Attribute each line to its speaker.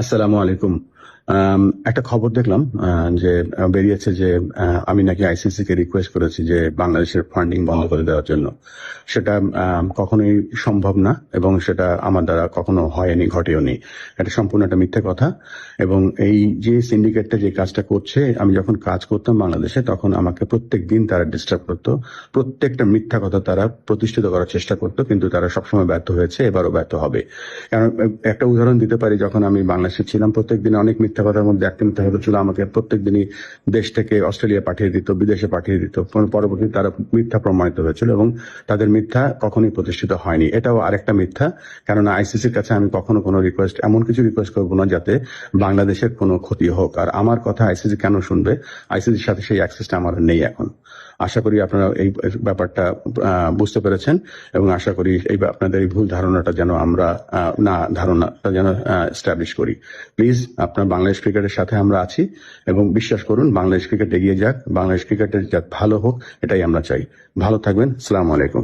Speaker 1: আসসালামু আলাইকুম। একটা খবর দেখলাম যে বেরিয়েছে যে আমি নাকি আইসিসি কে রিকোয়েস্ট করেছি যে বাংলাদেশের ফান্ডিং বন্ধ করে দেওয়ার জন্য। সেটা কখনোই সম্ভব না এবং সেটা আমার দ্বারা কখনো হয়নি, ঘটেওনি। এটা সম্পূর্ণ একটা মিথ্যে কথা। এবং এই যে সিন্ডিকেটটা যে কাজটা করছে, আমি যখন কাজ করতাম বাংলাদেশে তখন আমাকে প্রত্যেক দিন তারা ডিস্টার্ব করতো। প্রত্যেকটা মিথ্যা কথা তারা প্রতিষ্ঠিত করার চেষ্টা করতো, কিন্তু তারা সবসময় ব্যর্থ হয়েছে, এবারও ব্যর্থ হবে। কারণ একটা উদাহরণ দিতে পারি, যখন আমি বাংলাদেশে ছিলাম প্রত্যেক দিন অনেক মিথ্যা কথার মধ্যে একটা মিথ্যা কথা ছিল, আমাকে প্রত্যেক দিনই দেশ থেকে অস্ট্রেলিয়া পাঠিয়ে দিত, বিদেশে পাঠিয়ে দিত। পরবর্তীতে তারা মিথ্যা প্রমাণিত হয়েছিল এবং তাদের মিথ্যা কখনোই প্রতিষ্ঠিত হয়নি। এটাও আরেকটা মিথ্যা। কেননা আইসিসির কাছে আমি কখনো কোনো রিকোয়েস্ট, এমন কিছু রিকোয়েস্ট করবো না যাতে বাংলাদেশের কোনো ক্ষতি হোক। আর আমার কথা আইসিসি কেন শুনবে? আইসিসির সাথে সেই অ্যাক্সেসটা আমার নেই এখন। আশা করি আপনারা এই ব্যাপারটা বুঝতে পেরেছেন এবং আশা করি আপনাদের এই ভুল ধারণাটা যেন আমরা ধারণাটা যেন এস্টাবলিশ করি। প্লিজ, আপনার বাংলাদেশ ক্রিকেটের সাথে আমরা আছি এবং বিশ্বাস করুন বাংলাদেশ ক্রিকেট এগিয়ে যাক, বাংলাদেশ ক্রিকেটের যাক ভালো হোক, এটাই আমরা চাই। ভালো থাকবেন। আসসালামু আলাইকুম।